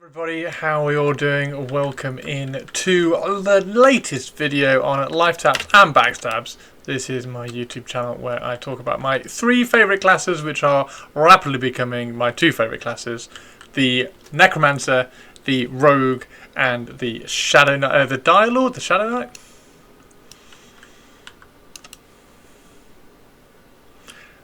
Everybody, how are we all doing? Welcome in to the latest video on life taps and backstabs. This is my YouTube channel where I talk about my three favourite classes, which are rapidly becoming my two favourite classes: the Necromancer, the Rogue, and the Shadow Knight, the Dire Lord, the Shadow Knight.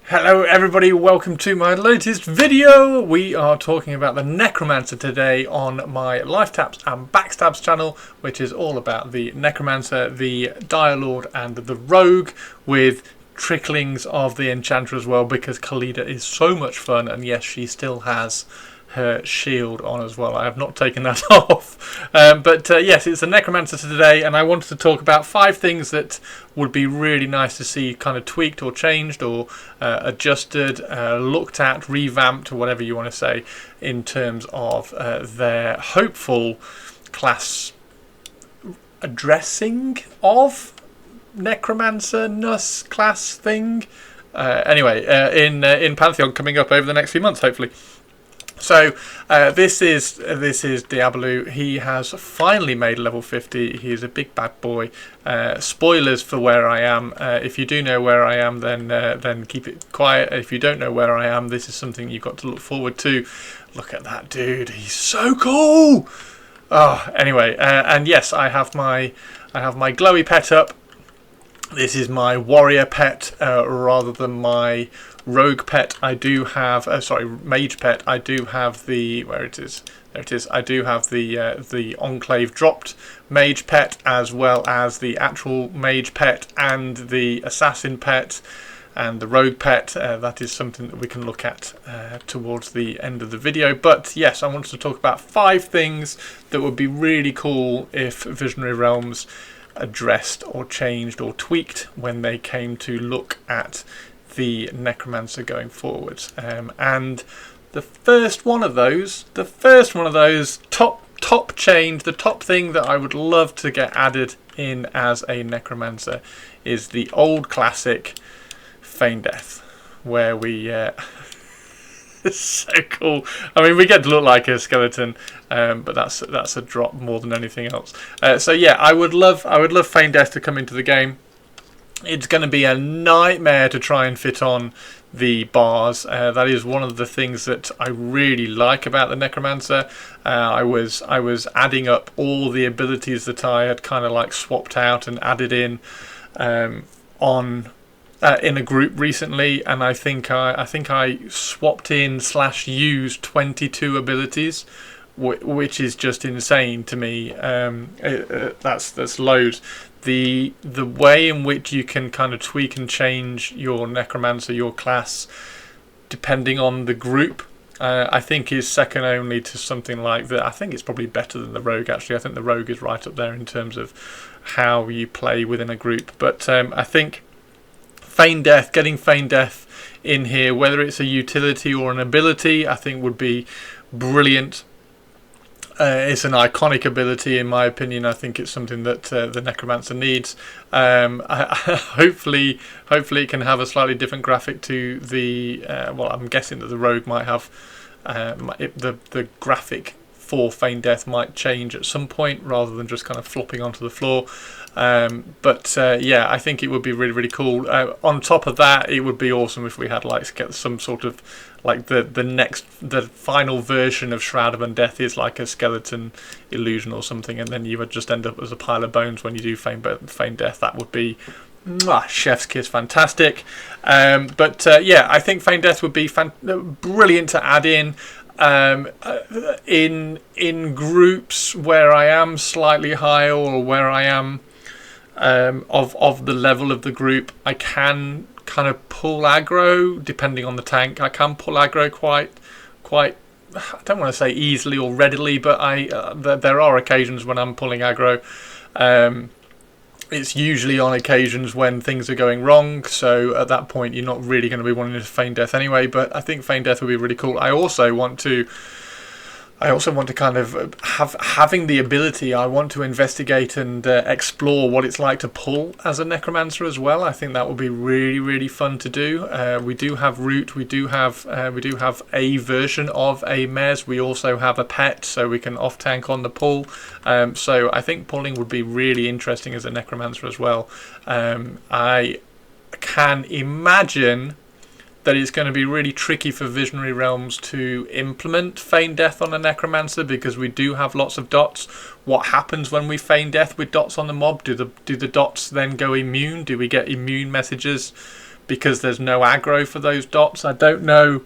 Hello everybody, welcome to my latest video. We are talking about the Necromancer today on my Life Taps and Backstabs channel, which is all about the Necromancer, the Dire Lord and the Rogue, with tricklings of the Enchanter as well, because Khalida is so much fun, and yes, she still has her shield on as well. I have not taken that off. Yes, it's a Necromancer today, and I wanted to talk about 5 things that would be really nice to see kind of tweaked or changed or adjusted, looked at, revamped, or whatever you want to say, in terms of their hopeful class addressing of Necromancer-ness class thing. In Pantheon coming up over the next few months, hopefully. So this is Diablo. He has finally made level 50. He is a big bad boy. Spoilers for where I am. If you do know where I am, then keep it quiet. If you don't know where I am, this is something you've got to look forward to. Look at that dude. He's so cool. Oh, anyway, and yes, I have my glowy pet up. This is my warrior pet rather than my rogue pet. I do have mage pet. I do have the there it is. I do have the enclave dropped mage pet, as well as the actual mage pet and the assassin pet and the rogue pet. That is something that we can look at towards the end of the video. But yes, I wanted to talk about 5 things that would be really cool if Visionary Realms addressed or changed or tweaked when they came to look at the Necromancer going forwards. And the first one of those top change, the top thing that I would love to get added in as a Necromancer is the old classic Feign Death, where we it's so cool. I mean, we get to look like a skeleton, but that's a drop more than anything else. So yeah, I would love Feign Death to come into the game. It's going to be a nightmare to try and fit on the bars. That is one of the things that I really like about the Necromancer. I was adding up all the abilities that I had kind of like swapped out and added in in a group recently, and I think I swapped in / used 22 abilities, which is just insane to me. That's loads. The way in which you can kind of tweak and change your Necromancer, your class, depending on the group, I think is second only to something like that. I think it's probably better than the Rogue, actually. I think the Rogue is right up there in terms of how you play within a group. But I think getting Feign Death in here, whether it's a utility or an ability, I think would be brilliant. It's an iconic ability, in my opinion. I think it's something that the Necromancer needs. Hopefully it can have a slightly different graphic to the... well, I'm guessing that the Rogue might have... the graphic for Feign Death might change at some point, rather than just kind of flopping onto the floor. Yeah, I think it would be really, really cool. On top of that, it would be awesome if we had get some sort of the final version of Shroud of Undeath is like a skeleton illusion or something, and then you would just end up as a pile of bones when you do Feign Death. That would be chef's kiss, fantastic. Yeah, I think Feign Death would be brilliant to add in groups where I am slightly higher, or where I am of the level of the group. I can kind of pull aggro depending on the tank. I can pull aggro quite I don't want to say easily or readily, but there are occasions when I'm pulling aggro. It's usually on occasions when things are going wrong, so at that point you're not really going to be wanting to Feign Death anyway. But I think Feign Death would be really cool. I also want to I also want to kind of having the ability. I want to investigate and explore what it's like to pull as a necromancer as well. I think that would be really, really fun to do. We do have root. We do have a version of a mez. We also have a pet, so we can off tank on the pull. So I think pulling would be really interesting as a necromancer as well. I can imagine that it's going to be really tricky for Visionary Realms to implement Feign Death on a Necromancer, because we do have lots of dots. What happens when we Feign Death with dots on the mob? Do the dots then go immune? Do we get immune messages because there's no aggro for those dots? I don't know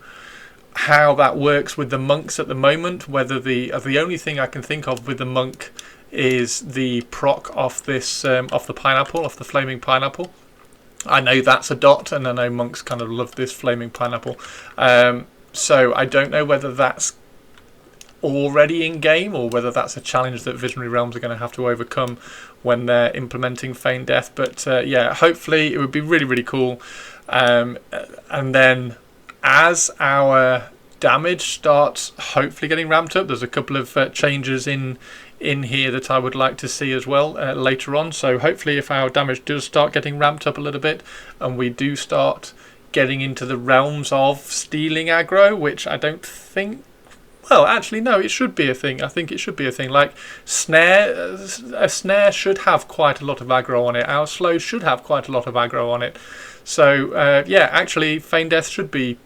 how that works with the monks at the moment. Whether the only thing I can think of with the monk is the proc off this off the pineapple, off the flaming pineapple. I know that's a dot, and I know monks kind of love this flaming pineapple. So I don't know whether that's already in game or whether that's a challenge that Visionary Realms are going to have to overcome when they're implementing Feign Death. But yeah, hopefully it would be really, really cool. And then as our damage starts hopefully getting ramped up, there's a couple of changes in here that I would like to see as well later on. So hopefully if our damage does start getting ramped up a little bit and we do start getting into the realms of stealing aggro, which I don't think, well actually no, it should be a thing. I think it should be a thing. Like a snare should have quite a lot of aggro on it. Our slow should have quite a lot of aggro on it. So yeah, actually Feign Death should be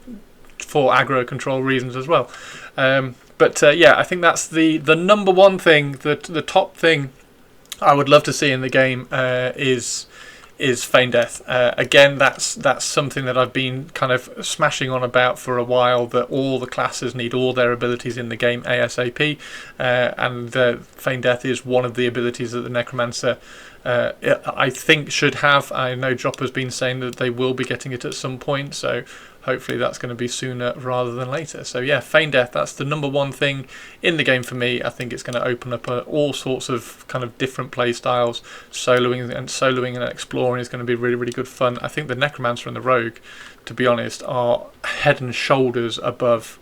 for aggro control reasons as well. But yeah, I think that's the number one thing, the top thing I would love to see in the game is Feign Death. Again, that's something that I've been kind of smashing on about for a while, that all the classes need all their abilities in the game ASAP, and Feign Death is one of the abilities that the Necromancer I think should have. I know Dropper's been saying that they will be getting it at some point, so hopefully that's going to be sooner rather than later. So yeah, Feign Death, that's the number one thing in the game for me. I think it's going to open up all sorts of kind of different play styles. Soloing and exploring is going to be really, really good fun. I think the Necromancer and the Rogue, to be honest, are head and shoulders above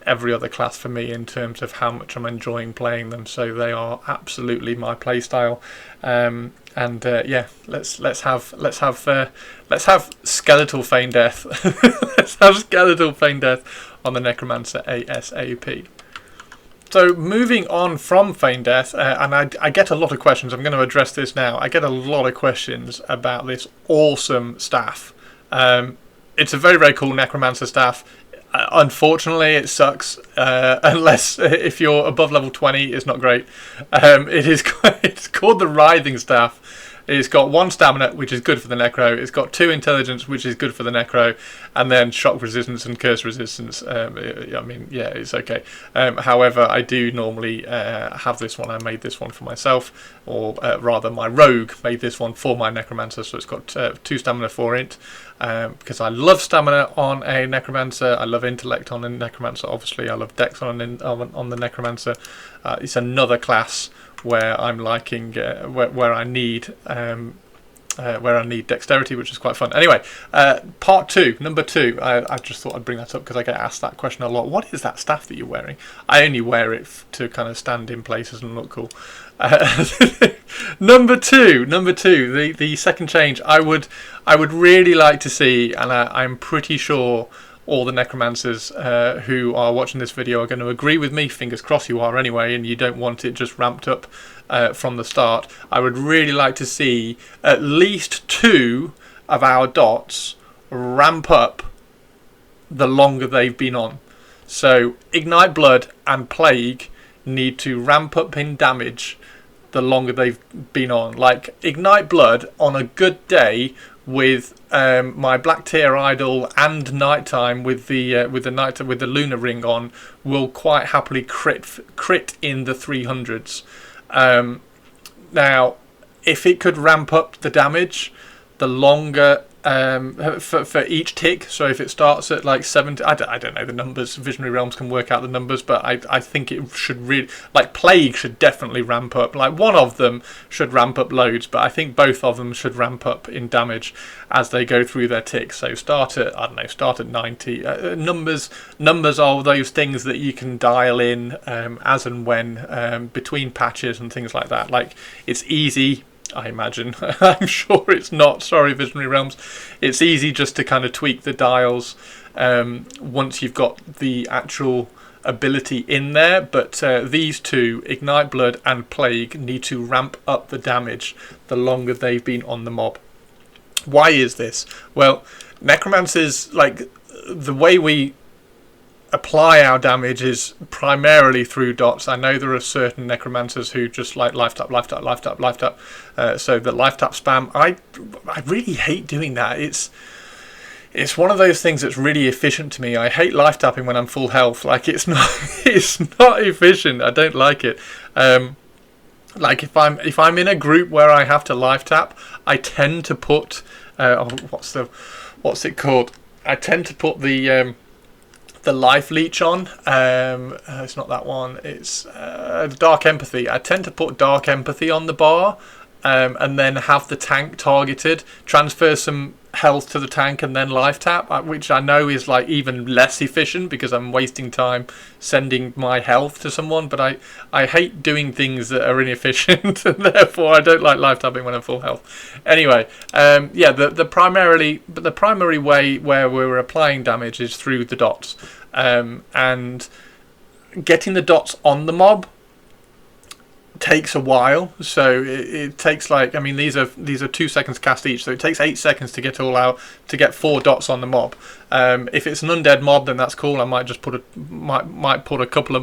every other class for me in terms of how much I'm enjoying playing them. So they are absolutely my play style. And yeah, let's have skeletal Feign Death. Let's have skeletal Feign Death on the Necromancer ASAP. So moving on from Feign Death, and I get a lot of questions. I'm going to address this now. I get a lot of questions about this awesome staff. It's a very, very cool Necromancer staff. Unfortunately, it sucks. Unless if you're above level 20, it's not great. It's called the Writhing Staff. It's got 1 stamina, which is good for the Necro. It's got 2 intelligence, which is good for the Necro, and then shock resistance and curse resistance. I mean, yeah, it's okay. However, I do normally have this one. I made this one for myself, or rather, my Rogue made this one for my Necromancer. So it's got 2 stamina for it. Because I love stamina on a Necromancer, I love intellect on a Necromancer. Obviously, I love dex on the Necromancer. It's another class where I'm liking where I need dexterity, which is quite fun. Anyway, part 2, number 2. I just thought I'd bring that up because I get asked that question a lot. What is that staff that you're wearing? I only wear it to kind of stand in places and look cool. Number two, the second change. I would really like to see, and I'm pretty sure all the Necromancers who are watching this video are going to agree with me. Fingers crossed you are anyway, and you don't want it just ramped up from the start. I would really like to see at least 2 of our dots ramp up the longer they've been on. So Ignite Blood and Plague need to ramp up in damage the longer they've been on. Like Ignite Blood on a good day with my Black Tear Idol and Nighttime with the Lunar Ring on will quite happily crit in the 300s. Now, if it could ramp up the damage, the longer for each tick. So if it starts at like 70, I don't know the numbers. Visionary Realms can work out the numbers, but I think it should really, like Plague should definitely ramp up. Like one of them should ramp up loads, but I think both of them should ramp up in damage as they go through their ticks. So start at 90. Numbers are those things that you can dial in as and when between patches and things like that. Like it's easy. I imagine. I'm sure it's not. Sorry, Visionary Realms. It's easy just to kind of tweak the dials once you've got the actual ability in there. But these two, Ignite Blood and Plague, need to ramp up the damage the longer they've been on the mob. Why is this? Well, Necromancers, like the way we apply our damage is primarily through dots. I know there are certain Necromancers who just like life tap. So the life tap spam, I really hate doing that. It's one of those things that's really efficient to me. I hate life tapping when I'm full health. Like it's not efficient. I don't like it. Like if I'm in a group where I have to life tap, I tend to put what's it called? I tend to put the life leech on. It's not that one. It's Dark Empathy. I tend to put Dark Empathy on the bar, and then have the tank targeted, transfer some health to the tank, and then life tap, which I know is like even less efficient because I'm wasting time sending my health to someone. But I hate doing things that are inefficient, and therefore I don't like life tapping when I'm full health. Anyway, the primary way where we're applying damage is through the dots, and getting the dots on the mob takes a while. So it takes like, I mean, these are 2 seconds cast each, so it takes 8 seconds to get all out, to get 4 dots on the mob. If it's an undead mob, then that's cool. I might just put a couple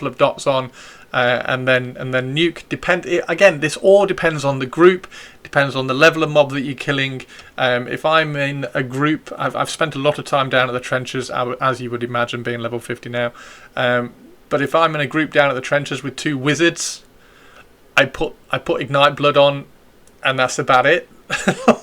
of dots on, and then nuke. Again, this all depends on the group, depends on the level of mob that you're killing. If I'm in a group, I've spent a lot of time down at the trenches, as you would imagine, being level 50 now. But if I'm in a group down at the trenches with 2 wizards, I put Ignite Blood on, and that's about it.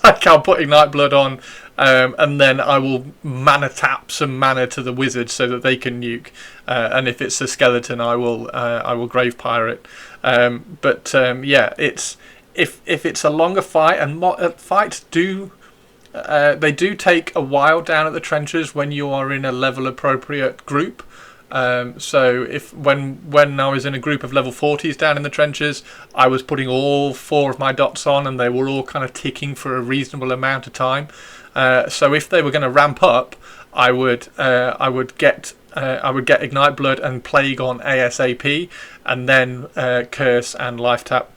Like I'll put Ignite Blood on, and then I will mana tap some mana to the wizard so that they can nuke. And if it's a skeleton, I will Grave Pirate. It's if it's a longer fight, and fights do. They do take a while down at the trenches when you are in a level appropriate group. So when I was in a group of level 40s down in the trenches, I was putting all 4 of my dots on, and they were all kind of ticking for a reasonable amount of time. So if they were going to ramp up, I would get Ignite Blood and Plague on ASAP, and then Curse and Life Tap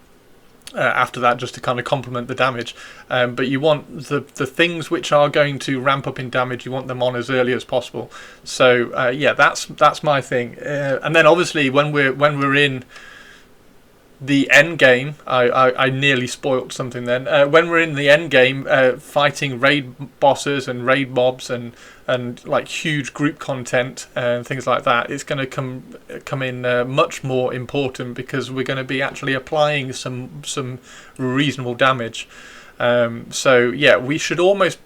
after that, just to kind of complement the damage. But you want the things which are going to ramp up in damage, you want them on as early as possible. So that's my thing. And then obviously when we're in the end game, I nearly spoilt something then. When we're in the end game, fighting raid bosses and raid mobs and like huge group content and things like that, it's going to come in much more important, because we're going to be actually applying some reasonable damage. We should almost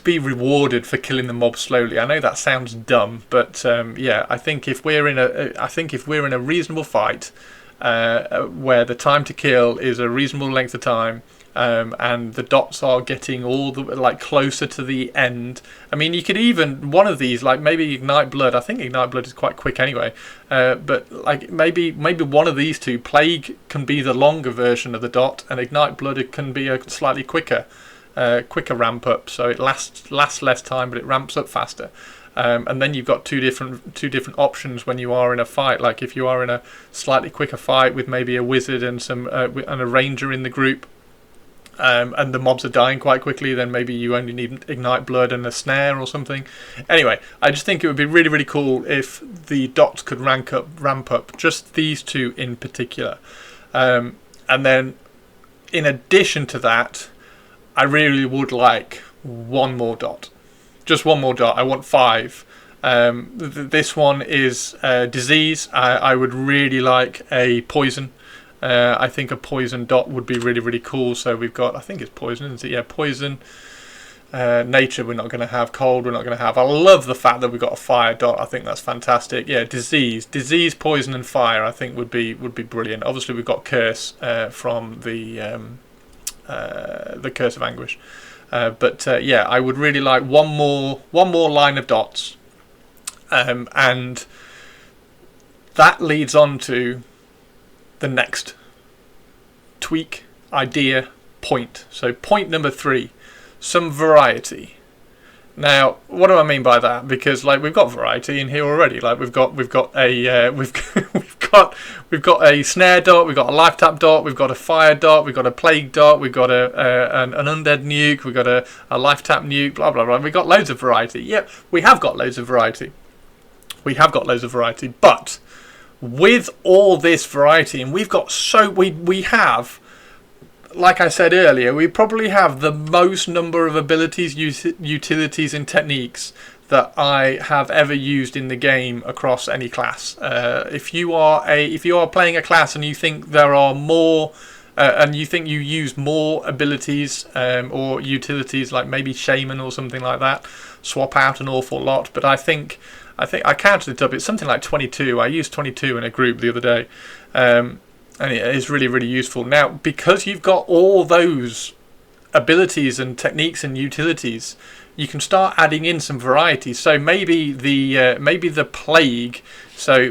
be rewarded for killing the mob slowly. I know that sounds dumb, but I think if we're in a reasonable fight, where the time to kill is a reasonable length of time, and the dots are getting all the closer to the end. I mean, you could even one of these, like maybe Ignite Blood. I think Ignite Blood is quite quick anyway. But like maybe one of these two, Plague can be the longer version of the dot, and Ignite Blood can be a slightly quicker ramp up, so it lasts less time, but it ramps up faster. And then you've got two different options when you are in a fight. Like if you are in a slightly quicker fight with maybe a wizard and a ranger in the group, and the mobs are dying quite quickly, then maybe you only need Ignite Blood and a snare or something. Anyway, I just think it would be really, really cool if the dots could ramp up, just these two in particular. And then in addition to that, I really would like one more dot. Just one more dot. I want 5. This one is disease. I would really like a poison. I think a poison dot would be really, really cool. So we've got, I think it's poison, isn't it? Yeah, poison. Nature we're not going to have, cold we're not going to have. I love the fact that we've got a fire dot. I think that's fantastic. Yeah, disease, poison and fire I think would be brilliant. Obviously we've got curse from the Curse of Anguish, but yeah, I would really like one more line of dots, and that leads on to the next tweak, idea, point. So point number 3, some variety. Now, what do I mean by that? Because like we've got variety in here already. Like we've got a we've got a snare dot, we've got a life tap dot, we've got a fire dot, we've got a plague dot, we've got an undead nuke, we've got a life tap nuke, blah blah blah. We've got loads of variety. Yep, we have got loads of variety. We have got loads of variety, but with all this variety, and we've got we have, like I said earlier, we probably have the most number of abilities, utilities and techniques that I have ever used in the game across any class. If you are playing a class and you think there are more, and you think you use more abilities or utilities, like maybe Shaman or something like that, swap out an awful lot. But I think I counted it up. It's something like 22. I used 22 in a group the other day. And it is really, really useful. Now, because you've got all those abilities and techniques and utilities, you can start adding in some variety. So maybe the plague,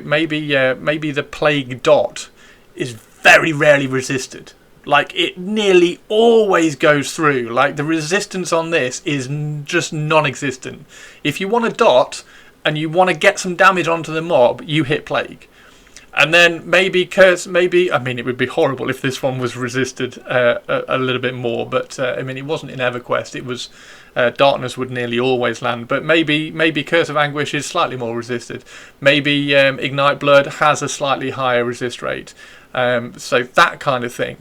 maybe the plague dot is very rarely resisted. Like it nearly always goes through. Like the resistance on this is just non-existent. If you want a dot and you want to get some damage onto the mob, you hit plague. And then maybe curse, I mean, it would be horrible if this one was resisted a little bit more, but I mean, it wasn't in EverQuest. It was darkness would nearly always land, but maybe Curse of Anguish is slightly more resisted. Maybe Ignite Blood has a slightly higher resist rate. So that kind of thing.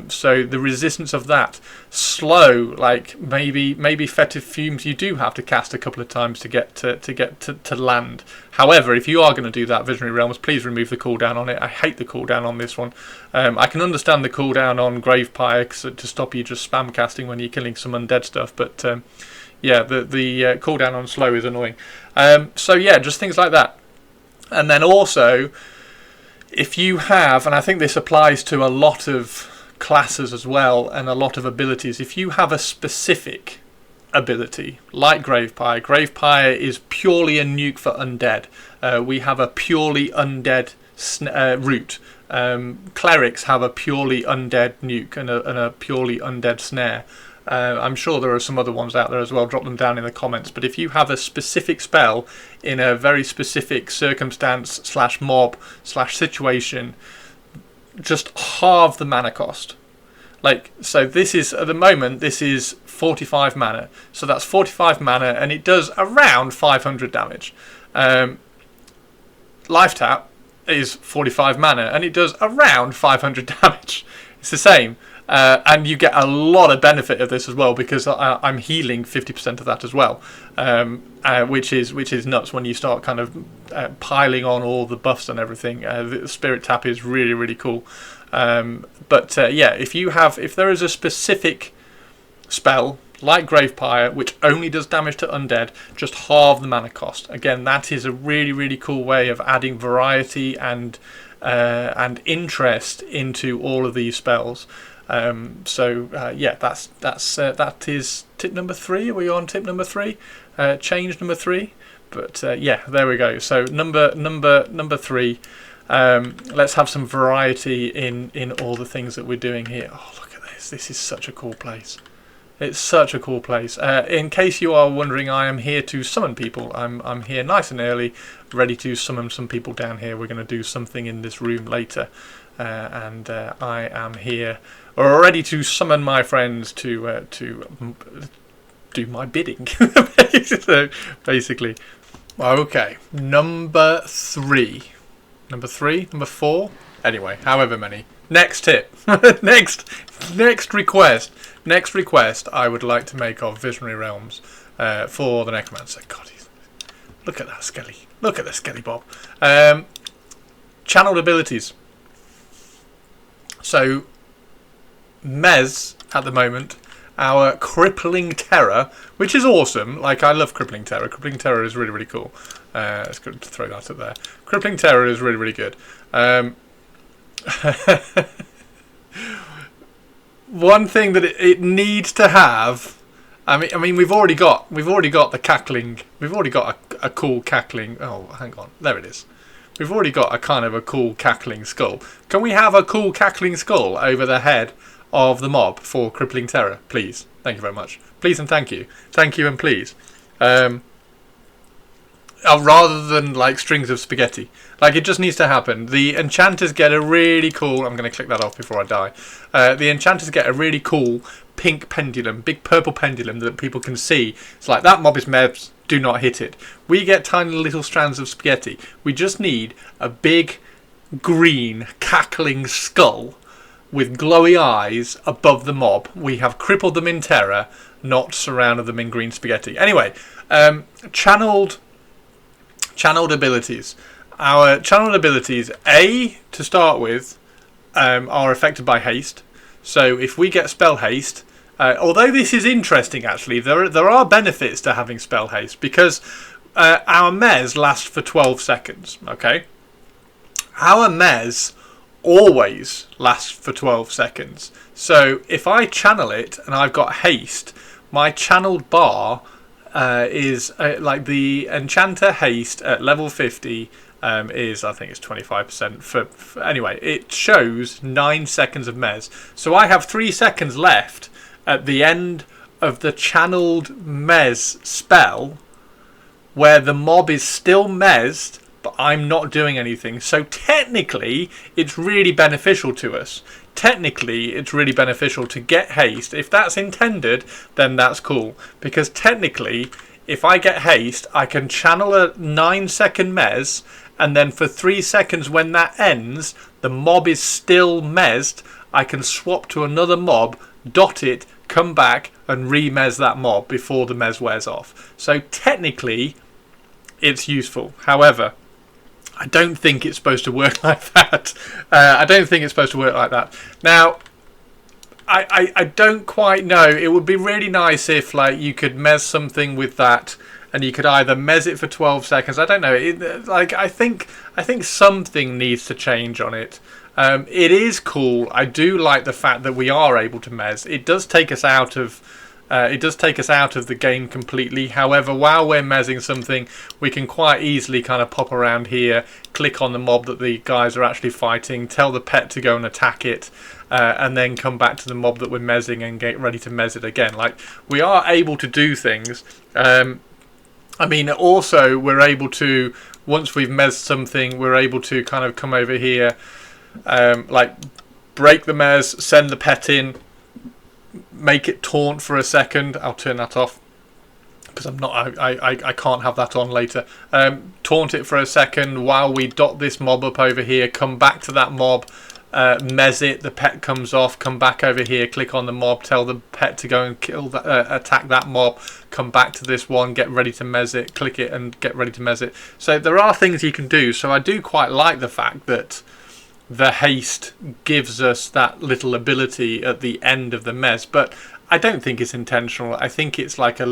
So the resistance of that, slow, like maybe Fetid Fumes you do have to cast a couple of times to get to land. However, if you are going to do that, Visionary Realms, please remove the cooldown on it. I hate the cooldown on this one. I can understand the cooldown on Gravepire to stop you just spam casting when you're killing some undead stuff, but yeah, the cooldown on slow is annoying. So yeah, just things like that. And then also, if you have, and I think this applies to a lot of classes as well and a lot of abilities, if you have a specific ability like Gravepire is purely a nuke for undead. We have a purely undead root. Clerics have a purely undead nuke and a purely undead snare. I'm sure there are some other ones out there as well. Drop them down in the comments. But if you have a specific spell in a very specific circumstance / mob / situation, just halve the mana cost. Like, so this is, at the moment, this is 45 mana. So that's 45 mana and it does around 500 damage. Life Tap is 45 mana and it does around 500 damage. It's the same. And you get a lot of benefit of this as well because I'm healing 50% of that as well, which is nuts when you start kind of piling on all the buffs and everything. The Spirit Tap is really, really cool. But yeah, if there is a specific spell like Gravepire which only does damage to undead, just halve the mana cost. Again, that is a really, really cool way of adding variety and interest into all of these spells. Yeah, that is tip number 3. Are we on tip number 3? Change number 3. But yeah, there we go. So number 3. Let's have some variety in all the things that we're doing here. Oh, look at this! This is such a cool place. It's such a cool place. In case you are wondering, I am here to summon people. I'm here nice and early, ready to summon some people down here. We're going to do something in this room later, and I am here ready to summon my friends to do my bidding. So basically, okay. Number 3, number 4. Anyway, however many. Next tip. next request I would like to make of Visionary Realms for the Necromancer. God, look at that skelly. Look at the skelly bob. Channeled abilities. So Mez at the moment, our Crippling Terror, which is awesome. Like, I love Crippling Terror. Crippling Terror is really, really cool. It's good to throw that up there. Crippling Terror is really, really good. One thing that it needs to have. I mean, we've already got the cackling. We've already got a cool cackling. Oh, hang on, there it is. We've already got a kind of a cool cackling skull. Can we have a cool cackling skull over the head of the mob for Crippling Terror, please? Thank you very much. Please and thank you. Thank you and please. Rather than like strings of spaghetti. Like, it just needs to happen. The enchanters get a really cool... I'm going to click that off before I die. The enchanters get a really cool pink pendulum, big purple pendulum that people can see. It's like, that mob is mebs, do not hit it. We get tiny little strands of spaghetti. We just need a big green cackling skull with glowy eyes above the mob. We have crippled them in terror, not surrounded them in green spaghetti. Anyway, channeled abilities. Our channeled abilities, to start with, are affected by haste. So if we get spell haste, although this is interesting actually, there are benefits to having spell haste, because our mez lasts for 12 seconds. Okay, our mez always lasts for 12 seconds. So if I channel it and I've got haste, my channeled bar is like the enchanter haste at level 50 is, I think it's 25% for anyway, it shows 9 seconds of mez. So I have 3 seconds left at the end of the channeled mez spell where the mob is still mezzed, but I'm not doing anything. So technically it's really beneficial to us. Technically it's really beneficial to get haste. If that's intended, then that's cool, because technically if I get haste, I can channel a 9-second mez, and then for 3 seconds when that ends, the mob is still mezzed. I can swap to another mob, dot it, come back and re-mez that mob before the mez wears off. So technically it's useful. However, I don't think it's supposed to work like that. I don't think it's supposed to work like that. Now, I don't quite know. It would be really nice if like you could mez something with that, and you could either mez it for 12 seconds. I don't know. I think something needs to change on it. It is cool. I do like the fact that we are able to mez. It does take us out of the game completely. However, while we're mezzing something, we can quite easily kind of pop around here, click on the mob that the guys are actually fighting, tell the pet to go and attack it, and then come back to the mob that we're mezzing and get ready to mez it again. Like, we are able to do things. I mean, also we're able to, once we've mezzed something, we're able to kind of come over here, like break the mez, send the pet in, make it taunt for a second. I'll turn that off because I can't have that on later. Taunt it for a second while we dot this mob up over here, come back to that mob, mez it, the pet comes off, come back over here, click on the mob, tell the pet to go and kill that, attack that mob, come back to this one, get ready to mez it, click it and get ready to mez it. So there are things you can do. So I do quite like the fact that the haste gives us that little ability at the end of the mez, but I don't think it's intentional. I think it's like a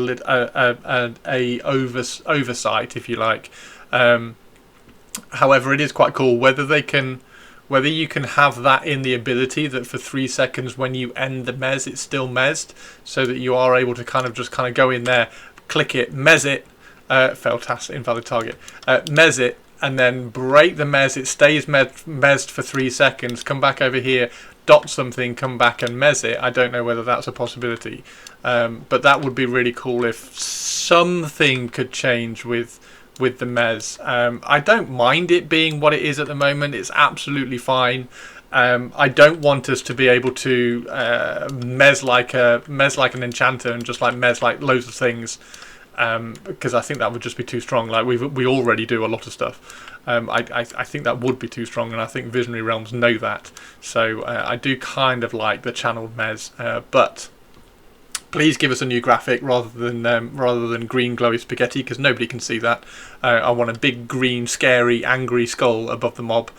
oversight, if you like. However, it is quite cool whether you can have that in the ability that for 3 seconds when you end the mez, it's still mezzed, so that you are able to kind of go in there, click it, mez it, failed task, invalid target, mez it, and then break the mez. It stays mezzed for 3 seconds, come back over here, dot something, come back and mez it. I don't know whether that's a possibility, but that would be really cool if something could change with the mez. I don't mind it being what it is at the moment. It's absolutely fine. I don't want us to be able to mez like an enchanter and just like mez like loads of things, because I think that would just be too strong. Like we already do a lot of stuff. I think that would be too strong, and I think Visionary Realms know that. So I do kind of like the channeled mez, but Please give us a new graphic rather than green glowy spaghetti, because nobody can see that. I want a big green, scary, angry skull above the mob,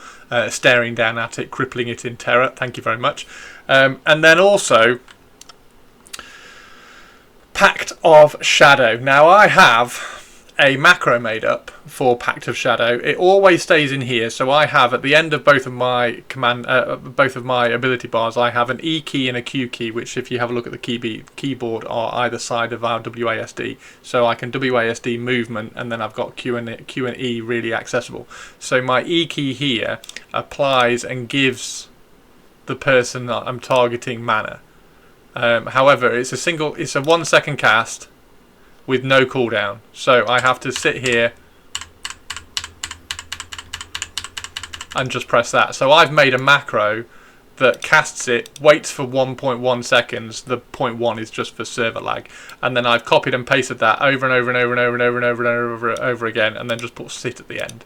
staring down at it, crippling it in terror. Thank you very much. And then also Pact of Shadow. Now I have a macro made up for Pact of Shadow. It always stays in here, so I have at the end of both of my ability bars, I have an E key and a Q key, which if you have a look at the keyboard are either side of our WASD. So I can WASD movement, and then I've got Q and E really accessible. So my E key here applies and gives the person that I'm targeting mana. However, it's a 1 second cast with no cooldown, so I have to sit here and just press that. So I've made a macro that casts it, waits for 1.1 seconds. The 0.1 is just for server lag, and then I've copied and pasted that over and over and over and over and over and over and over and over again, and then just put sit at the end.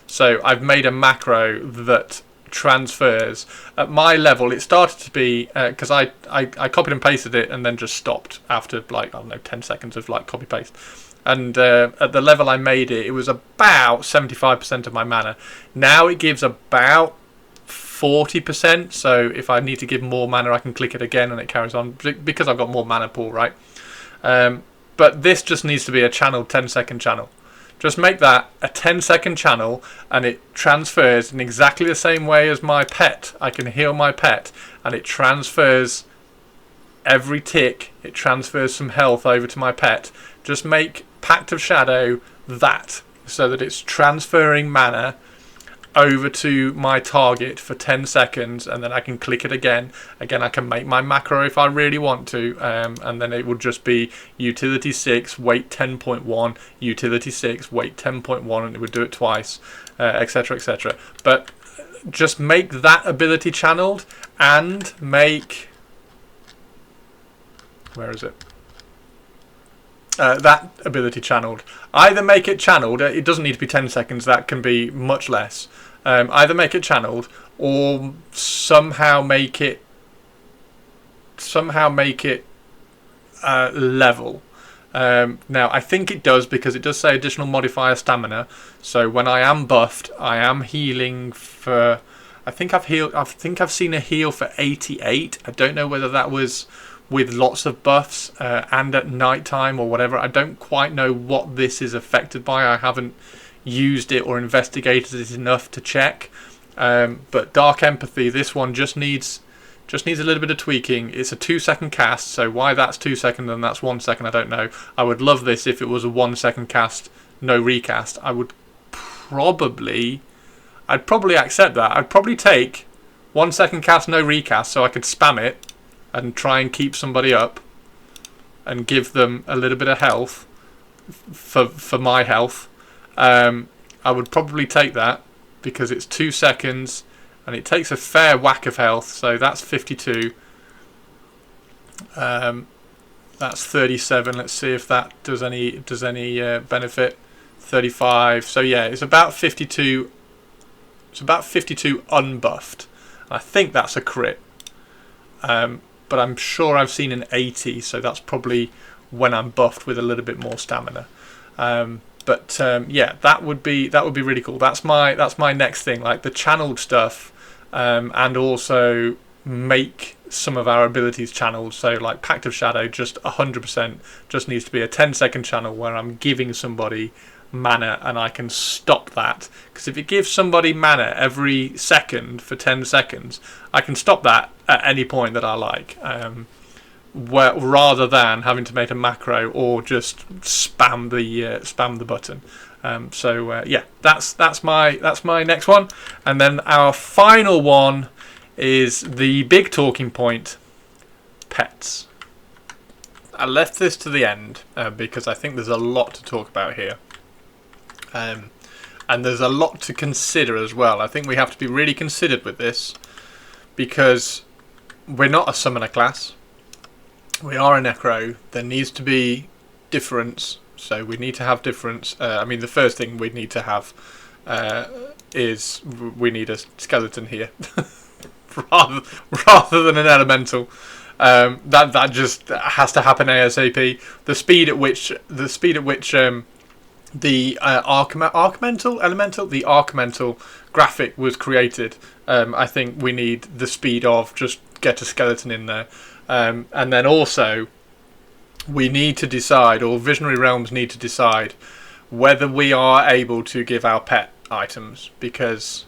So I've made a macro that transfers. At my level, it started to be because I copied and pasted it and then just stopped after, like, I don't know, 10 seconds of like copy paste, and at the level I made it, it was about 75% of my mana. Now it gives about 40%, so if I need to give more mana, I can click it again and it carries on, because I've got more mana pool, right? But this just needs to be a channeled 10-second channel. Just make that a 10-second channel, and it transfers in exactly the same way as my pet. I can heal my pet, and it transfers every tick. It transfers some health over to my pet. Just make Pact of Shadow that, so that it's transferring mana over to my target for 10 seconds, and then I can click it again. Again, I can make my macro if I really want to, and then it would just be utility 6, weight 10.1, utility 6, weight 10.1, and it would do it twice, etc, etc. But just make that ability channeled, and make... where is it? That ability channeled. Either make it channeled, it doesn't need to be 10 seconds, that can be much less. Either make it channeled, or somehow make it level. Now I think it does, because it does say additional modifier stamina. So when I am buffed, I am healing for... I think I've seen a heal for 88. I don't know whether that was with lots of buffs and at night time or whatever. I don't quite know what this is affected by. I haven't used it or investigated it enough to check. But Dark Empathy, this one just needs a little bit of tweaking. It's a 2-second cast, so why that's 2 seconds and that's 1 second, I don't know. I would love this if it was a 1 second cast, no recast. I'd probably accept that. I'd probably take 1 second cast, no recast, so I could spam it and try and keep somebody up and give them a little bit of health for my health. I would probably take that, because it's 2 seconds and it takes a fair whack of health. So that's 52. That's 37. Let's see if that does any benefit. 35. So yeah, it's about 52. It's about 52 unbuffed. I think that's a crit. But I'm sure I've seen an 80, so that's probably when I'm buffed with a little bit more stamina. But yeah, that would be really cool. That's my next thing, like the channeled stuff, and also make some of our abilities channeled. So like Pact of Shadow, just 100% just needs to be a 10-second channel where I'm giving somebody mana, and I can stop that, because if it gives somebody mana every second for 10 seconds, I can stop that at any point that I like, rather than having to make a macro or just spam the button. Yeah, that's my next one. And then our final one is the big talking point: pets. I left this to the end because I think there's a lot to talk about here. And there's a lot to consider as well. I think we have to be really considered with this, because we're not a summoner class. We are a necro. There needs to be difference. So we need to have difference. I mean, the first thing we need to have is we need a skeleton here rather than an elemental. That just has to happen ASAP. The speed at which the Archmental graphic was created. I think we need the speed of just get a skeleton in there, and then also we need to decide, or Visionary Realms need to decide, whether we are able to give our pet items, because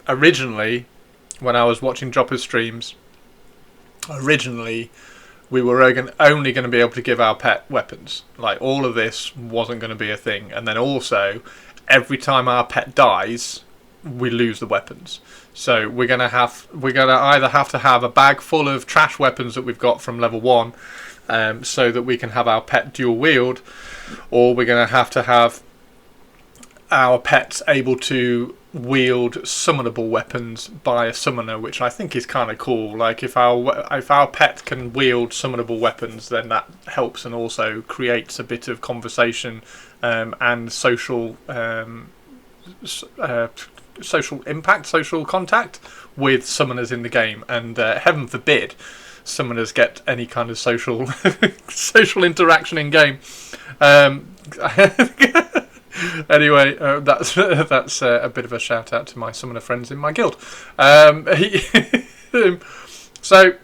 originally, when I was watching Dropper's streams, we were only going to be able to give our pet weapons. Like, all of this wasn't going to be a thing. And then also, every time our pet dies, we lose the weapons. So we're gonna either have to have a bag full of trash weapons that we've got from level 1, so that we can have our pet dual wield, or we're gonna have to have our pets able to wield summonable weapons by a summoner, which I think is kind of cool. Like, if our pet can wield summonable weapons, then that helps and also creates a bit of conversation and social impact, social contact with summoners in the game. And heaven forbid summoners get any kind of social social interaction in game. Anyway, that's a bit of a shout out to my summoner friends in my guild. So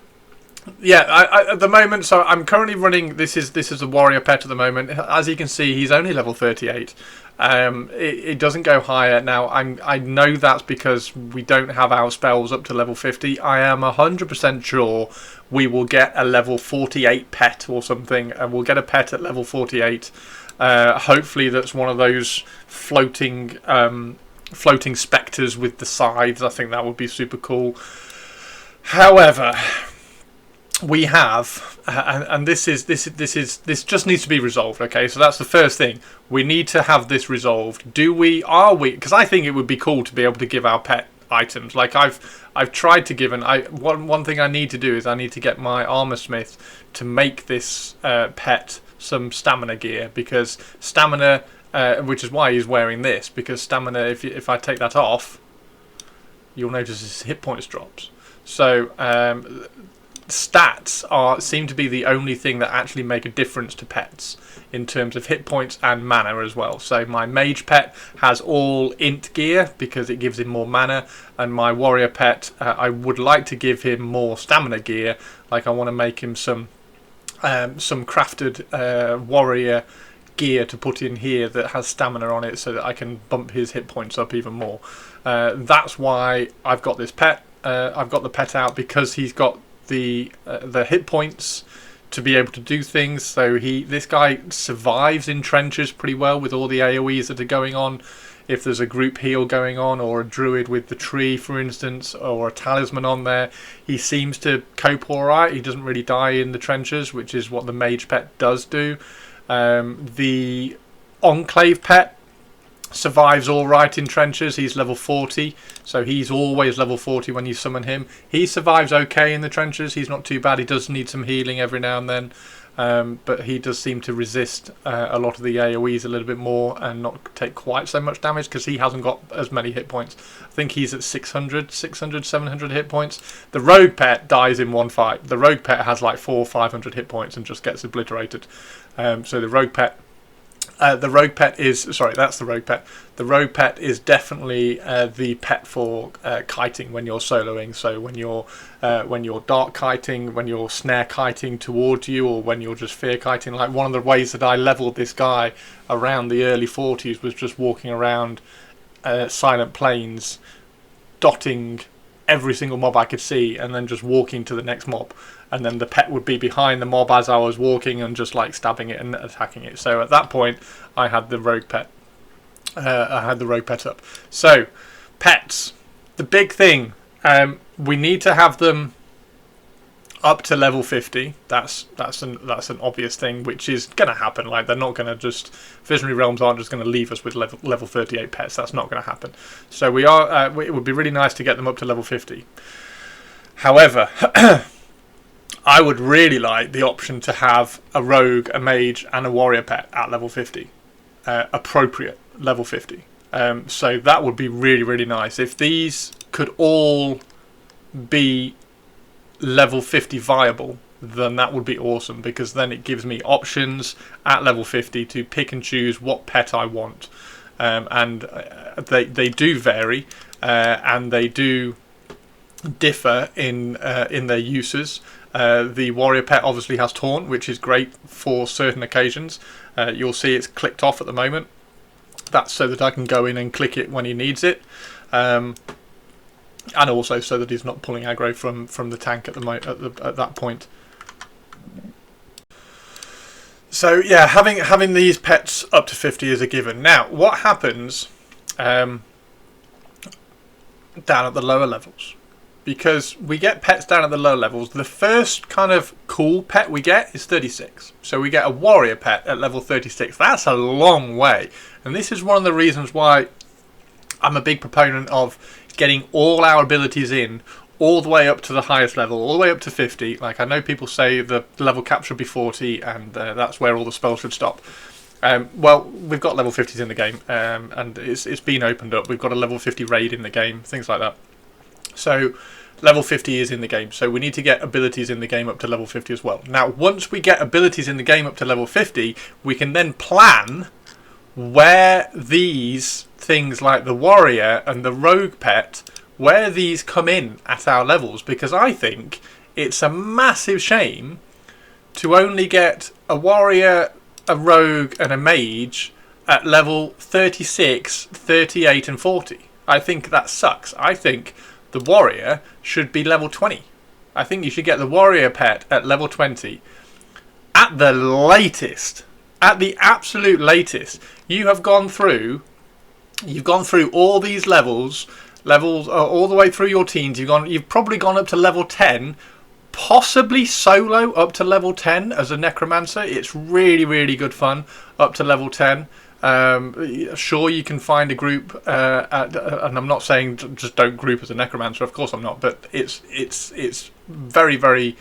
yeah, at the moment, so I'm currently running. This is a warrior pet at the moment. As you can see, he's only level 38. It doesn't go higher now. I know that's because we don't have our spells up to level 50. I am 100% sure we will get a level 48 pet or something, and we'll get a pet at level 48. Hopefully that's one of those floating spectres with the scythes. I think that would be super cool. However, we have, and this just needs to be resolved. Okay, so that's the first thing. We need to have this resolved. Are we? Because I think it would be cool to be able to give our pet items. Like, I've tried to give, and one thing I need to do is I need to get my armor smith to make this pet some stamina gear, because stamina, which is why he's wearing this, because stamina, if I take that off, you'll notice his hit points drops. So stats seem to be the only thing that actually make a difference to pets in terms of hit points and mana as well. So my mage pet has all int gear because it gives him more mana, and my warrior pet, I would like to give him more stamina gear. Like, I want to make him some crafted warrior gear to put in here that has stamina on it, so that I can bump his hit points up even more. That's why I've got this pet. I've got the pet out because he's got the hit points to be able to do things. So this guy survives in trenches pretty well with all the AoEs that are going on. If there's a group heal going on, or a druid with the tree, for instance, or a talisman on there, he seems to cope alright. He doesn't really die in the trenches, which is what the mage pet does do. The enclave pet survives alright in trenches. He's level 40, so he's always level 40 when you summon him. He survives okay in the trenches. He's not too bad. He does need some healing every now and then. But he does seem to resist a lot of the AoEs a little bit more and not take quite so much damage, because he hasn't got as many hit points. I think he's at 700 hit points. The rogue pet dies in one fight. The rogue pet has like 400 or 500 hit points and just gets obliterated. So the rogue pet is that's the rogue pet. The rogue pet is definitely the pet for kiting when you're soloing. So when you're dark kiting, when you're snare kiting towards you, or when you're just fear kiting. Like, one of the ways that I leveled this guy around the early 40s was just walking around silent plains, dotting every single mob I could see, and then just walking to the next mob. And then the pet would be behind the mob as I was walking, and just like stabbing it and attacking it. So at that point, I had the rogue pet. Up. So pets, the big thing, we need to have them up to level 50. That's an obvious thing, which is going to happen. Like, they're not going to just, Visionary Realms aren't just going to leave us with level 38 pets. That's not going to happen. So we are. It would be really nice to get them up to level 50. However, I would really like the option to have a rogue, a mage, and a warrior pet at level 50. Appropriate level 50. So that would be really, really nice. If these could all be level 50 viable, then that would be awesome, because then it gives me options at level 50 to pick and choose what pet I want. And they do vary, and they do differ in their uses. The warrior pet obviously has taunt, which is great for certain occasions. You'll see it's clicked off at the moment. That's so that I can go in and click it when he needs it, and also so that he's not pulling aggro from the tank at that point. So yeah, having these pets up to 50 is a given. Now, what happens down at the lower levels? Because we get pets down at the lower levels, the first kind of cool pet we get is 36. So we get a warrior pet at level 36. That's a long way. And this is one of the reasons why I'm a big proponent of getting all our abilities in, all the way up to the highest level, all the way up to 50. Like, I know people say the level cap should be 40, and that's where all the spells should stop. Well, we've got level 50s in the game, and it's been opened up. We've got a level 50 raid in the game, things like that. So level 50 is in the game, so we need to get abilities in the game up to level 50 as well. Now, once we get abilities in the game up to level 50, we can then plan where these things like the warrior and the rogue pet, where these come in at our levels, because I think it's a massive shame to only get a warrior, a rogue and a mage at level 36, 38 and 40. I think that sucks. I think the warrior should be level 20. I think you should get the warrior pet at level 20 at the latest. At the absolute latest. You've gone through all these levels all the way through your teens. You've probably gone up to level 10, possibly solo up to level 10 as a necromancer. It's really, really good fun up to level 10. Sure, you can find a group, and I'm not saying just don't group as a necromancer. Of course, I'm not. But it's very, very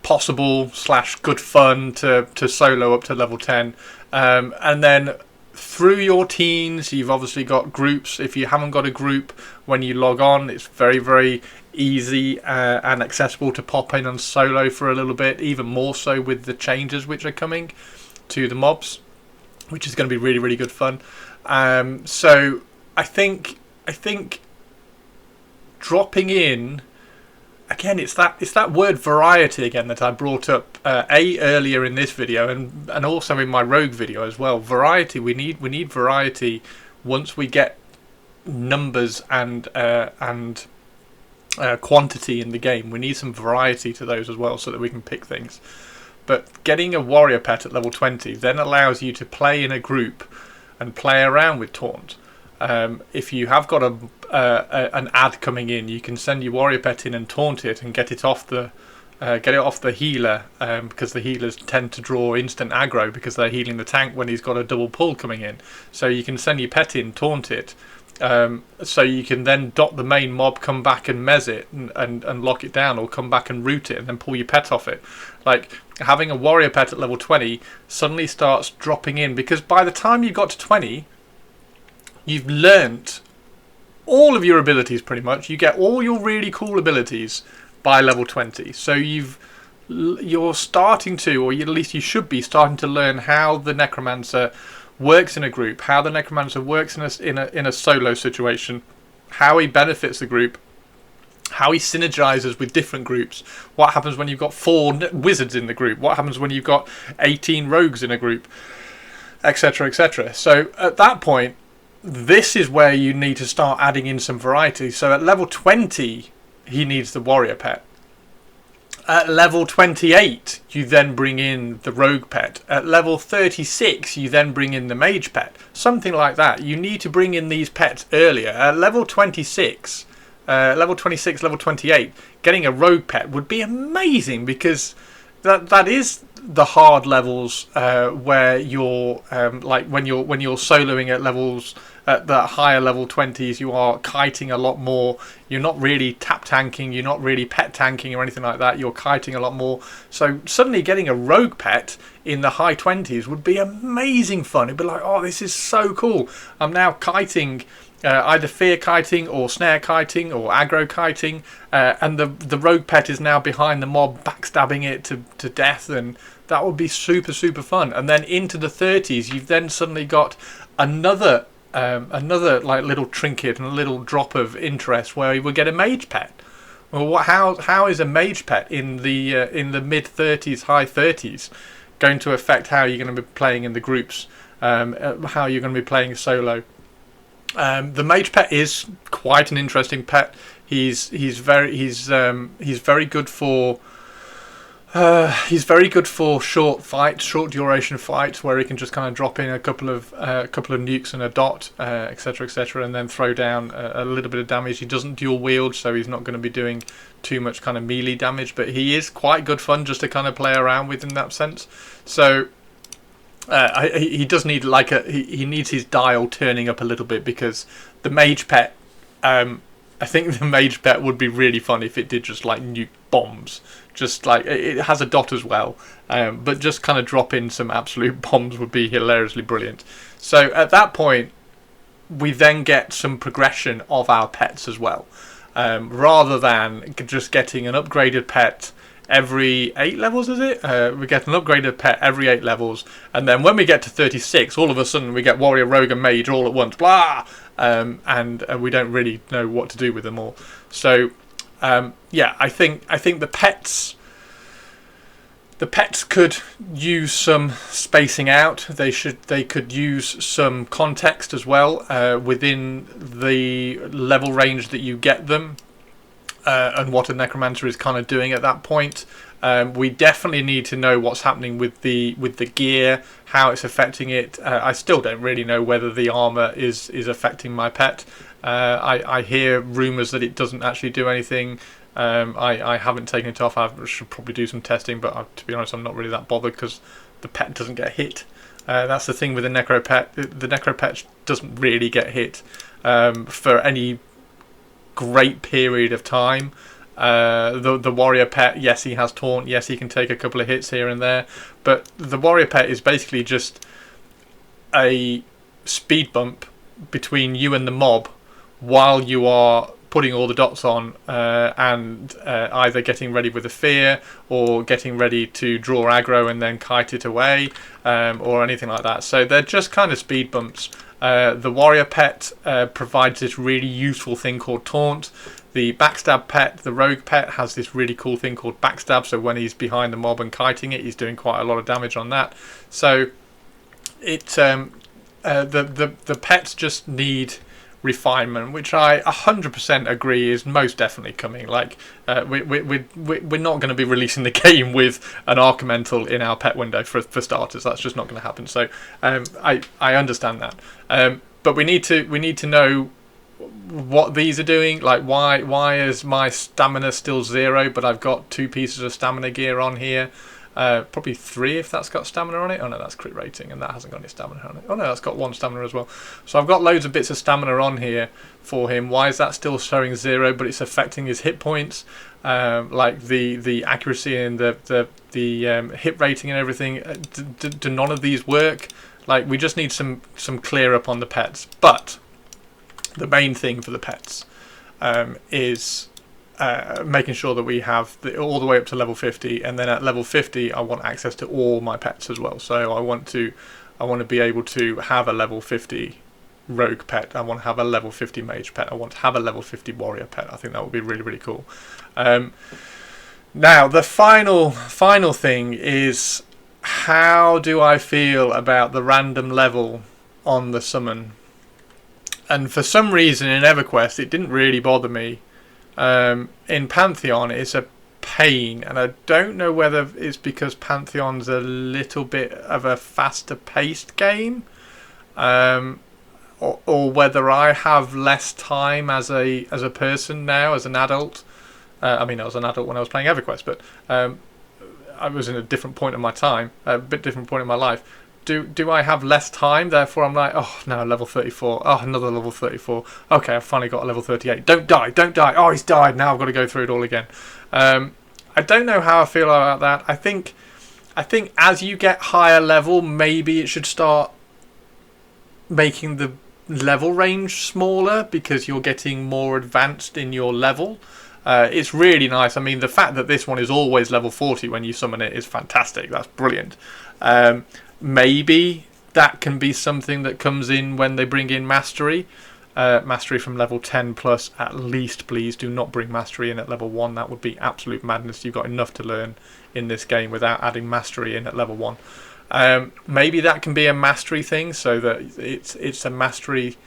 possible / good fun to solo up to level 10, and then through your teens, you've obviously got groups. If you haven't got a group when you log on, it's very, very easy and accessible to pop in and solo for a little bit. Even more so with the changes which are coming to the mobs, which is going to be really, really good fun. So I think dropping in again, it's that word variety again that I brought up earlier in this video and also in my rogue video as well. Variety. We need variety once we get numbers and quantity in the game. We need some variety to those as well, so that we can pick things. But getting a warrior pet at level 20 then allows you to play in a group and play around with taunt. If you have got an ad coming in, you can send your warrior pet in and taunt it and get it off the healer, because the healers tend to draw instant aggro because they're healing the tank when he's got a double pull coming in. So you can send your pet in, taunt it, so you can then dot the main mob, come back and mez it and lock it down, or come back and root it and then pull your pet off it. Like, having a warrior pet at level 20 suddenly starts dropping in, because by the time you got to 20, you've learnt all of your abilities pretty much. You get all your really cool abilities by level 20. So you're starting to, or at least you should be starting to learn how the necromancer works in a group, how the necromancer works in a solo situation, how he benefits the group, how he synergizes with different groups, what happens when you've got 4 wizards in the group, what happens when you've got 18 rogues in a group, etc, etc. So at that point, this is where you need to start adding in some variety. So at level 20, he needs the warrior pet. At level 28, you then bring in the rogue pet. At level 36, you then bring in the mage pet. Something like that. You need to bring in these pets earlier. At level 26, level 28, getting a rogue pet would be amazing, because that is the hard levels where you're like when you're soloing at levels at the higher level 20s, you are kiting a lot more. You're not really tap tanking, you're not really pet tanking or anything like that. You're kiting a lot more. So suddenly getting a rogue pet in the high 20s would be amazing fun. It'd be like, oh, this is so cool. I'm now kiting either fear kiting or snare kiting or aggro kiting, and the rogue pet is now behind the mob, backstabbing it to death, and that would be super fun. And then into the 30s, you've then suddenly got another like little trinket and a little drop of interest where you would get a mage pet. Well, how is a mage pet in the mid 30s, high 30s going to affect how you're going to be playing in the groups, how you're going to be playing solo? The mage pet is quite an interesting pet. He's very good for short fights, short duration fights, where he can just kind of drop in a couple of nukes and a dot, etc., and then throw down a little bit of damage. He doesn't dual wield, so he's not going to be doing too much kind of melee damage, but he is quite good fun just to kind of play around with in that sense. So he does need he needs his dial turning up a little bit, because the mage pet, I think the mage pet would be really fun if it did just like nuke bombs. Just like it has a dot as well, but just kind of drop in some absolute bombs would be hilariously brilliant. So at that point, we then get some progression of our pets as well, rather than just getting an upgraded pet every 8 levels, is it? We get an upgraded pet every 8 levels, and then when we get to 36, all of a sudden we get warrior, rogue, and mage all at once, blah, and we don't really know what to do with them all. So yeah, I think the pets could use some spacing out. They could use some context as well within the level range that you get them. And what a necromancer is kind of doing at that point. We definitely need to know what's happening with the gear, how it's affecting it. I still don't really know whether the armor is affecting my pet. I hear rumours that it doesn't actually do anything. I haven't taken it off. I should probably do some testing, but to be honest, I'm not really that bothered because the pet doesn't get hit. That's the thing with the necro pet. The necro pet doesn't really get hit for any great period of time. The warrior pet, yes, he has taunt, yes, he can take a couple of hits here and there, but the warrior pet is basically just a speed bump between you and the mob while you are putting all the dots on and either getting ready with a fear or getting ready to draw aggro and then kite it away, or anything like that. So they're just kind of speed bumps. The warrior pet provides this really useful thing called taunt. The backstab pet, the rogue pet, has this really cool thing called backstab, so when he's behind the mob and kiting it, he's doing quite a lot of damage on that. So it the pets just need refinement, which I 100% agree is most definitely coming. Like we're not going to be releasing the game with an Archamental in our pet window for starters. That's just not going to happen. So I understand that, but we need to know what these are doing. Like why is my stamina still 0, but I've got 2 pieces of stamina gear on here. Probably 3 if that's got stamina on it. Oh no, that's crit rating, and that hasn't got any stamina on it. Oh no, that's got 1 stamina as well. So I've got loads of bits of stamina on here for him. Why is that still showing 0, but it's affecting his hit points? Like the accuracy and the hit rating and everything. Do none of these work? Like, we just need some clear up on the pets. But the main thing for the pets is making sure that we have all the way up to level 50, and then at level 50 I want access to all my pets as well. So I want to be able to have a level 50 rogue pet, I want to have a level 50 mage pet, I want to have a level 50 warrior pet. I think that would be really, really cool. Now the final thing is, how do I feel about the random level on the summon? And for some reason in EverQuest it didn't really bother me. In Pantheon it's a pain, and I don't know whether it's because Pantheon's a little bit of a faster paced game, or whether I have less time as a person now, as an adult. I mean, I was an adult when I was playing EverQuest, but I was in a different point of my time, a bit different point in my life. do I have less time? Therefore, I'm like, oh no, level 34. Oh, another level 34. Okay, I've finally got a level 38. Don't die, don't die. Oh, he's died. Now I've got to go through it all again. I don't know how I feel about that. I think as you get higher level, maybe it should start making the level range smaller because you're getting more advanced in your level. It's really nice. I mean, the fact that this one is always level 40 when you summon it is fantastic. That's brilliant. Maybe that can be something that comes in when they bring in Mastery. Mastery from level 10 plus at least, please. Do not bring Mastery in at level 1. That would be absolute madness. You've got enough to learn in this game without adding Mastery in at level 1. Maybe that can be a Mastery thing, so that it's a Mastery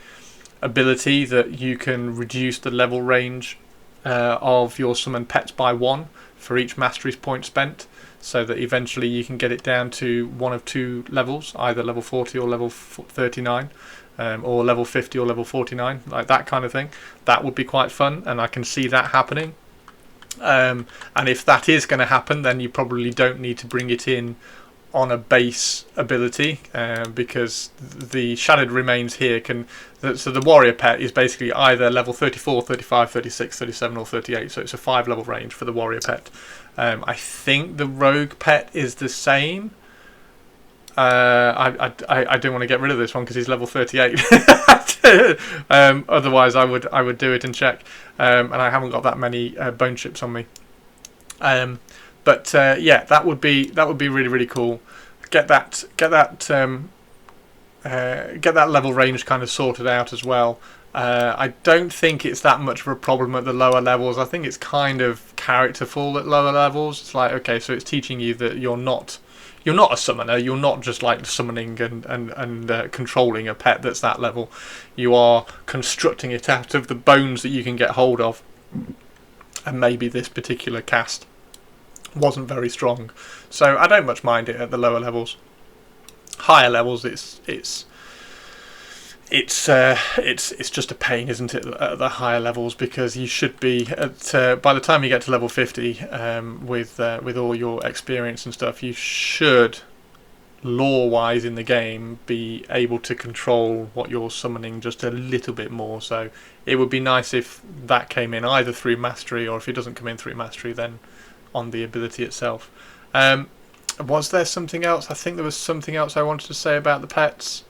ability that you can reduce the level range of your summoned pets by 1 for each Mastery point spent, so that eventually you can get it down to one of 2 levels, either level 40 or level 39, or level 50 or level 49, like that kind of thing. That would be quite fun, and I can see that happening. And if that is going to happen, then you probably don't need to bring it in on a base ability, because the Shattered Remains here can... So the warrior pet is basically either level 34, 35, 36, 37 or 38, so it's a 5 level range for the warrior pet. I think the rogue pet is the same. I don't want to get rid of this one because he's level 38. Otherwise I would do it and check, and I haven't got that many bone chips on me. But yeah, that would be really, really cool. Get that level range kind of sorted out as well. I don't think it's that much of a problem at the lower levels. I think it's kind of characterful at lower levels. It's like, okay, so it's teaching you that you're not a summoner. You're not just like summoning and controlling a pet that's that level. You are constructing it out of the bones that you can get hold of. And maybe this particular cast wasn't very strong, so I don't much mind it at the lower levels. Higher levels, it's just a pain, isn't it, at the higher levels, because you should be at by the time you get to level 50, with all your experience and stuff, you should, lore-wise in the game, be able to control what you're summoning just a little bit more. So it would be nice if that came in either through Mastery, or if it doesn't come in through Mastery, then on the ability itself. Was there something else? I think there was something else I wanted to say about the pets.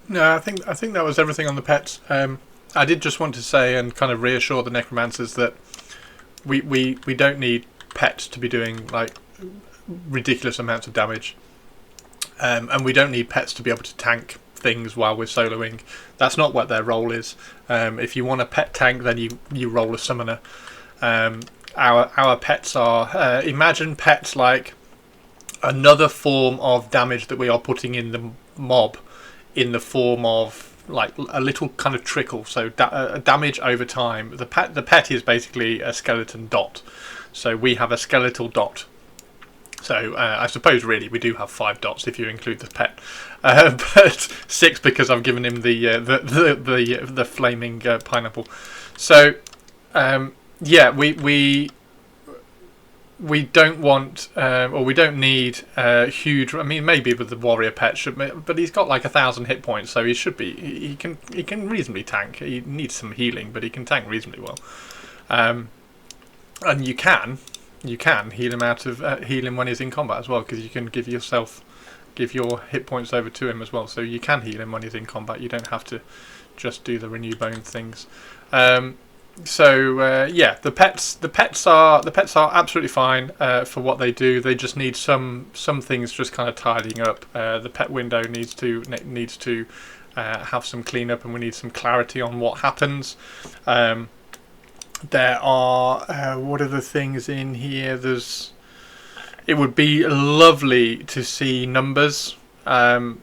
No, I think that was everything on the pets. I did just want to say and kind of reassure the Necromancers that we don't need pets to be doing like ridiculous amounts of damage, and we don't need pets to be able to tank things while we're soloing. That's not what their role is. If you want a pet tank, then you roll a summoner. Our pets are imagine pets like another form of damage that we are putting in the mob, in the form of like a little kind of trickle. So damage over time. The pet is basically a skeleton dot. So we have a skeletal dot. So I suppose really we do have 5 dots if you include the pet, but 6 because I've given him the flaming pineapple. So yeah, we don't want or we don't need huge. I mean, maybe with the warrior pet should, but he's got like 1,000 hit points, so he should be. He can reasonably tank. He needs some healing, but he can tank reasonably well. And you can heal him heal him when he's in combat as well, because you can give your hit points over to him as well. So you can heal him when he's in combat. You don't have to just do the renew bone things. So yeah, the pets are absolutely fine for what they do. They just need some things just kind of tidying up. The pet window needs to have some cleanup, and we need some clarity on what happens. There are what are the things in here? It would be lovely to see numbers. It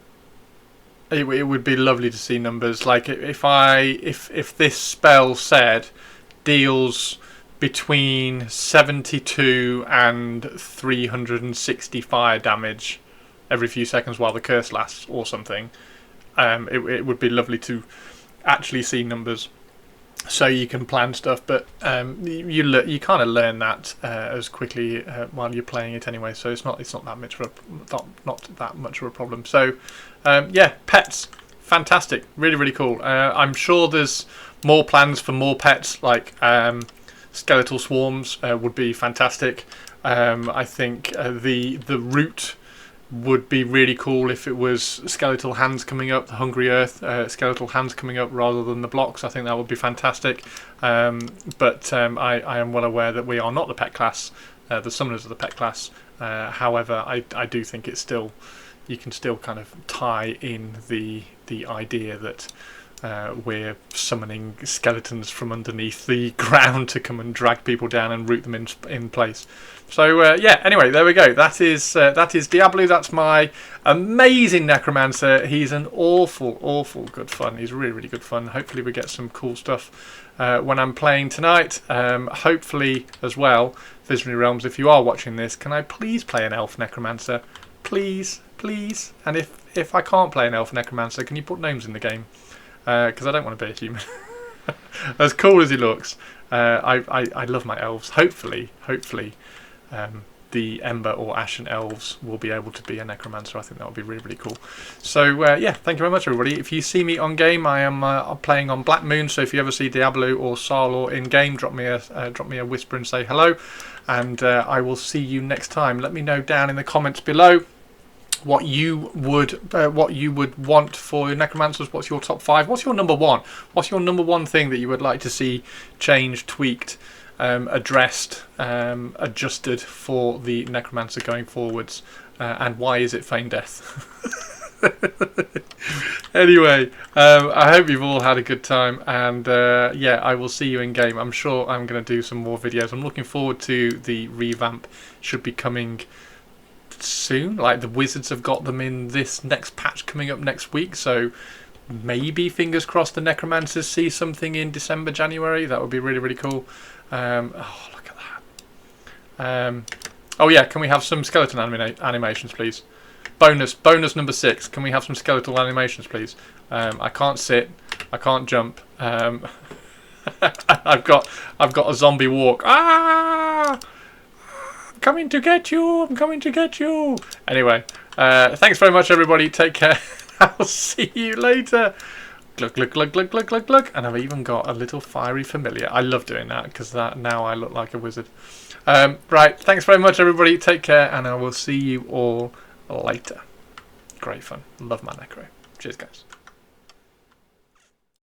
would be lovely to see numbers. Like if this spell said deals between 72 and 360 fire damage every few seconds while the curse lasts, or something. It would be lovely to actually see numbers. so you can plan stuff, but you kind of learn that as quickly while you're playing it anyway. So it's not that much of not that much of a problem. So yeah, pets, fantastic, really really cool. I'm sure there's more plans for more pets, like skeletal swarms would be fantastic. I think the root would be really cool if it was skeletal hands coming up, the Hungry Earth skeletal hands coming up rather than the blocks. I think that would be fantastic. But I am well aware that we are not the pet class. The summoners are the pet class. However, I do think it's still, you can still kind of tie in the idea that we're summoning skeletons from underneath the ground to come and drag people down and root them in place. So yeah, anyway, there we go. That is Diablo. That's my amazing Necromancer. He's an awful good fun. He's really really good fun. Hopefully we get some cool stuff when I'm playing tonight. Hopefully as well, Visionary Realms, if you are watching this, can I please play an Elf Necromancer? Please. And if I can't play an Elf Necromancer, can you put gnomes in the game? Because I don't want to be a human. As cool as he looks, I love my elves. Hopefully, the Ember or Ashen elves will be able to be a Necromancer. I think that would be really really cool. So yeah, thank you very much everybody. If you see me on game, I am playing on Black Moon. So if you ever see Diablo or Sarlor in game, drop me a whisper and say hello, and I will see you next time. Let me know down in the comments below what you would want for Necromancers. What's your top 5? What's your number 1? What's your number 1 thing that you would like to see changed, tweaked, addressed, adjusted for the Necromancer going forwards? And why is it Feign Death? Anyway, I hope you've all had a good time, and yeah, I will see you in game. I'm sure I'm going to do some more videos. I'm looking forward to the revamp. Should be coming soon. Like, the Wizards have got them in this next patch coming up next week, so maybe fingers crossed the Necromancers see something in December, January. That would be really really cool. Oh, look at that. Oh yeah, can we have some skeleton animations please? Bonus number 6, can we have some skeletal animations please? I can't sit, I can't jump. I've got a zombie walk. Coming to get you, I'm coming to get you. Anyway, thanks very much everybody, take care. I'll see you later. Glug glug glug glug glug glug glug. And I've even got a little fiery familiar. I love doing that because now I look like a wizard. Right, thanks very much everybody, take care, and I will see you all later. Great fun, love my necro. Cheers guys.